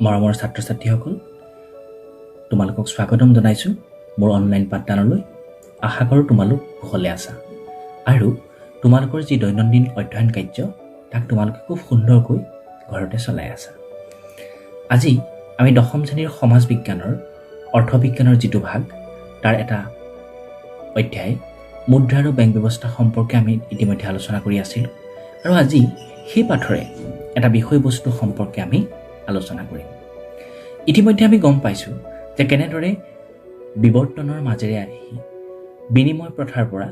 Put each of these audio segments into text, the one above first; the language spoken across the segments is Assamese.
মৰমৰ ছাত্ৰ-ছাত্ৰীসকল, তোমালোকক স্বাগতম জনাইছোঁ মোৰ অনলাইন পাঠদানলৈ। আশা কৰোঁ তোমালোক কুশলে আছা আৰু তোমালোকৰ যি দৈনন্দিন অধ্যয়ন কাৰ্য তাক তোমালোকে খুব সুন্দৰকৈ ঘৰতে চলাই আছা। আজি আমি 10ম শ্ৰেণীৰ সমাজ বিজ্ঞানৰ অৰ্থবিজ্ঞানৰ যিটো ভাগ তাৰ এটা অধ্যায় মুদ্ৰা আৰু বেংক ব্যৱস্থা সম্পৰ্কে আমি ইতিমধ্যে আলোচনা কৰি আছিলোঁ আৰু আজি সেই পাঠৰে এটা বিষয়বস্তু সম্পৰ্কে আমি আলোচনা কৰিম। ইতিমধ্যে আমি গম পাইছোঁ যে কেনেদৰে বিৱৰ্তনৰ মাজেৰে আহি বিনিময় প্ৰথাৰ পৰা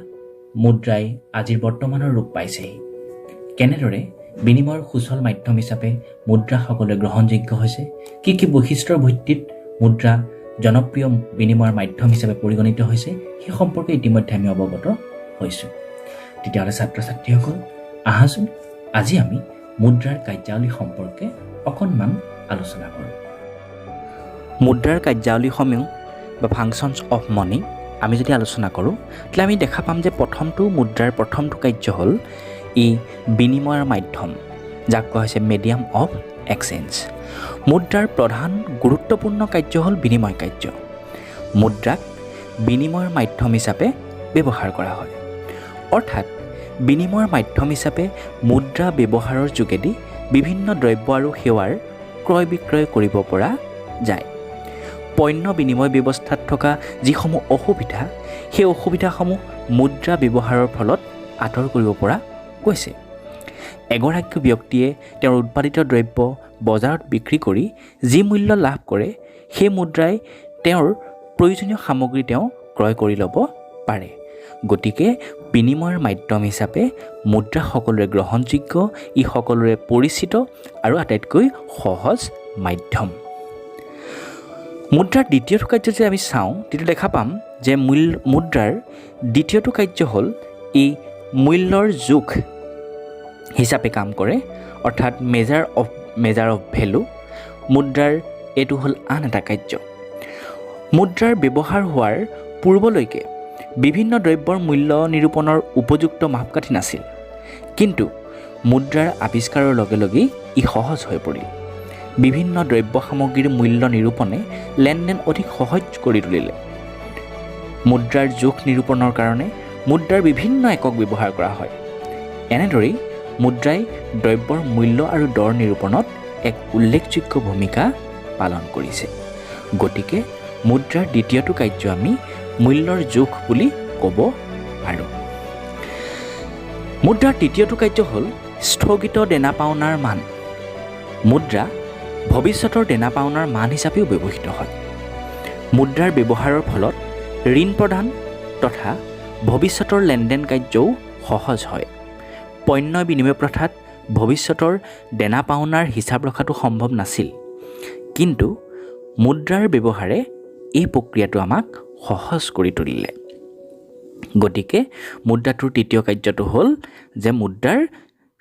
মুদ্ৰাই আজিৰ বৰ্তমানৰ ৰূপ পাইছেহি, কেনেদৰে বিনিময়ৰ সুচল মাধ্যম হিচাপে মুদ্ৰা সকলোৱে গ্ৰহণযোগ্য হৈছে, কি কি বৈশিষ্ট্যৰ ভিত্তিত মুদ্ৰা জনপ্ৰিয় বিনিময়ৰ মাধ্যম হিচাপে পৰিগণিত হৈছে, সেই সম্পৰ্কে ইতিমধ্যে আমি অৱগত হৈছোঁ। তেতিয়াহ'লে ছাত্ৰ-ছাত্ৰীসকল, আহাচোন আজি আমি মুদ্ৰাৰ কাৰ্যাৱলী সম্পৰ্কে অকণমান আলোচনা কৰোঁ। মুদ্ৰাৰ কাৰ্যাৱলীসমূহ বা ফাংচনছ অফ মানি আমি যদি আলোচনা কৰোঁ তেতিয়াহ'লে আমি দেখা পাম যে মুদ্ৰাৰ প্ৰথমটো কাৰ্য হ'ল ই বিনিময়ৰ মাধ্যম, যাক কোৱা হৈছে মেডিয়াম অফ এক্সচেঞ্জ। মুদ্ৰাৰ প্ৰধান গুৰুত্বপূৰ্ণ কাৰ্য হ'ল বিনিময় কাৰ্য। মুদ্ৰাক বিনিময়ৰ মাধ্যম হিচাপে ব্যৱহাৰ কৰা হয়, অৰ্থাৎ বিনিময়ৰ মাধ্যম হিচাপে মুদ্ৰা ব্যৱহাৰৰ যোগেদি বিভিন্ন দ্ৰব্য আৰু সেৱাৰ ক্ৰয় বিক্ৰয় কৰিব পৰা যায়। পণ্য বিনিময় ব্যৱস্থাত থকা যিসমূহ অসুবিধা, সেই অসুবিধাসমূহ মুদ্ৰা ব্যৱহাৰৰ ফলত আঁতৰ কৰিব পৰা গৈছে। এগৰাকী ব্যক্তিয়ে তেওঁৰ উৎপাদিত দ্ৰব্য বজাৰত বিক্ৰী কৰি যি মূল্য লাভ কৰে, সেই মুদ্ৰাই তেওঁৰ প্ৰয়োজনীয় সামগ্ৰী তেওঁ ক্ৰয় কৰি ল'ব পাৰে। গতিকে বিনিময়ৰ মাধ্যম হিচাপে মুদ্ৰা সকলোৰে গ্ৰহণযোগ্য, ই সকলোৰে পৰিচিত আৰু আটাইতকৈ সহজ মাধ্যম। মুদ্ৰাৰ দ্বিতীয়টো কাৰ্য যদি আমি চাওঁ তেতিয়া দেখা পাম যে মুদ্ৰাৰ দ্বিতীয়টো কাৰ্য হ'ল ই মূল্যৰ জোখ হিচাপে কাম কৰে, অৰ্থাৎ মেজাৰ অফ ভেলু। মুদ্ৰাৰ এইটো হ'ল আন এটা কাৰ্য। মুদ্ৰাৰ ব্যৱহাৰ হোৱাৰ পূৰ্বলৈকে বিভিন্ন দ্ৰব্যৰ মূল্য নিৰূপণৰ উপযুক্ত মাপকাঠি নাছিল, কিন্তু মুদ্ৰাৰ আৱিষ্কাৰৰ লগে লগেই ই সহজ হৈ পৰিল। বিভিন্ন দ্ৰব্য সামগ্ৰীৰ মূল্য নিৰূপণে লেনদেন অধিক সহজ কৰি তুলিলে। মুদ্ৰাৰ জোখ নিৰূপণৰ কাৰণে মুদ্ৰাৰ বিভিন্ন একক ব্যৱহাৰ কৰা হয়। এনেদৰেই মুদ্ৰাই দ্ৰব্যৰ মূল্য আৰু দৰ নিৰূপণত এক উল্লেখযোগ্য ভূমিকা পালন কৰিছে। গতিকে মুদ্ৰাৰ দ্বিতীয়টো কাৰ্য আমি মূল্যৰ জোখ বুলি ক'ব পাৰোঁ। মুদ্ৰাৰ তৃতীয়টো কাৰ্য হ'ল স্থগিত দেনা পাওনাৰ মান। মুদ্ৰা ভৱিষ্যতৰ দেনা পাওনাৰ মান হিচাপেও ব্যৱহৃত হয়। মুদ্ৰাৰ ব্যৱহাৰৰ ফলত ঋণ প্ৰদান তথা ভৱিষ্যতৰ লেনদেন কাৰ্যও সহজ হয়। পণ্য বিনিময় প্ৰথাত ভৱিষ্যতৰ দেনা পাওনাৰ হিচাপ ৰখাটো সম্ভৱ নাছিল, কিন্তু মুদ্ৰাৰ ব্যৱহাৰে এই প্ৰক্ৰিয়াটো আমাক সহজ কৰি তুলিলে। গতিকে মুদ্ৰাটোৰ তৃতীয় কাৰ্যটো হ'ল যে মুদ্ৰাৰ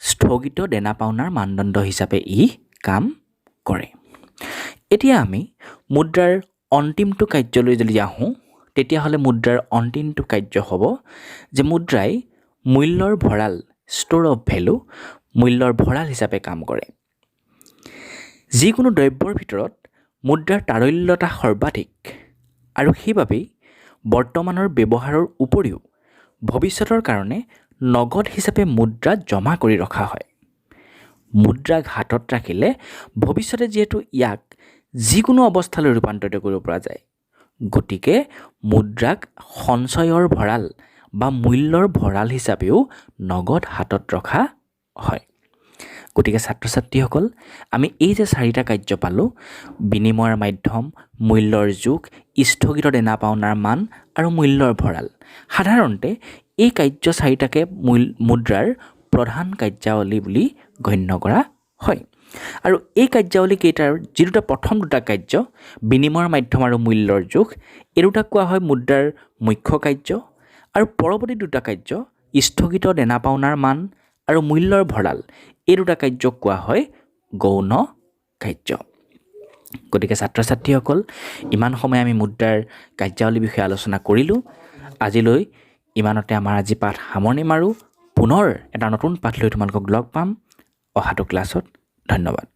স্থগিত দেনা পাওনাৰ মানদণ্ড হিচাপে ই কাম কৰে। এতিয়া আমি মুদ্ৰাৰ অন্তিমটো কাৰ্যলৈ যদি আহোঁ তেতিয়াহ'লে মুদ্ৰাৰ অন্তিমটো কাৰ্য হ'ব যে মুদ্ৰাই মূল্যৰ ভঁৰাল, ষ্ট'ৰ অফ ভেলু, মূল্যৰ ভঁৰাল হিচাপে কাম কৰে। যিকোনো দ্ৰব্যৰ ভিতৰত মুদ্ৰাৰ তাৰল্যতা সৰ্বাধিক আৰু সেইবাবেই বৰ্তমানৰ ব্যৱহাৰৰ উপৰিও ভৱিষ্যতৰ কাৰণে নগদ হিচাপে মুদ্ৰা জমা কৰি ৰখা হয়। মুদ্ৰাক হাতত ৰাখিলে ভৱিষ্যতে যিহেতু ইয়াক যিকোনো অৱস্থালৈ ৰূপান্তৰিত কৰিব পৰা যায়, গতিকে মুদ্ৰাক সঞ্চয়ৰ ভঁৰাল বা মূল্যৰ ভঁৰাল হিচাপেও নগদ হাতত ৰখা হয়। গতিকে ছাত্ৰ-ছাত্ৰীসকল, আমি এই যে 4টা কাৰ্য পালোঁ, বিনিময়ৰ মাধ্যম, মূল্যৰ জোখ, স্থগিত দেনা পাওনাৰ মান আৰু মূল্যৰ ভঁৰাল, সাধাৰণতে এই কাৰ্য 4টাকে মুদ্ৰাৰ প্ৰধান কাৰ্যাৱলী বুলি গণ্য কৰা হয়। আৰু এই কাৰ্যাৱলীকেইটাৰ যি প্ৰথম দুটা কাৰ্য, বিনিময়ৰ মাধ্যম আৰু মূল্যৰ জোখ, এই দুটা কোৱা হয় মুদ্ৰাৰ মুখ্য কাৰ্য, আৰু পৰৱৰ্তী দুটা কাৰ্য স্থগিত দেনা পাওনাৰ মান আৰু মূল্যৰ ভঁৰাল, এই দুটা কাৰ্যক কোৱা হয় গৌণ কাৰ্য। গতিকে ছাত্ৰ-ছাত্ৰীসকল, ইমান সময় আমি মুদ্ৰাৰ কাৰ্যাৱলীৰ বিষয়ে আলোচনা কৰিলোঁ। আজিলৈ ইমানতে আমাৰ আজি পাঠ সামৰণি মাৰোঁ। পুনৰ এটা নতুন পাঠ লৈ তোমালোকক লগ পাম অহাটো ক্লাছত। ধন্যবাদ।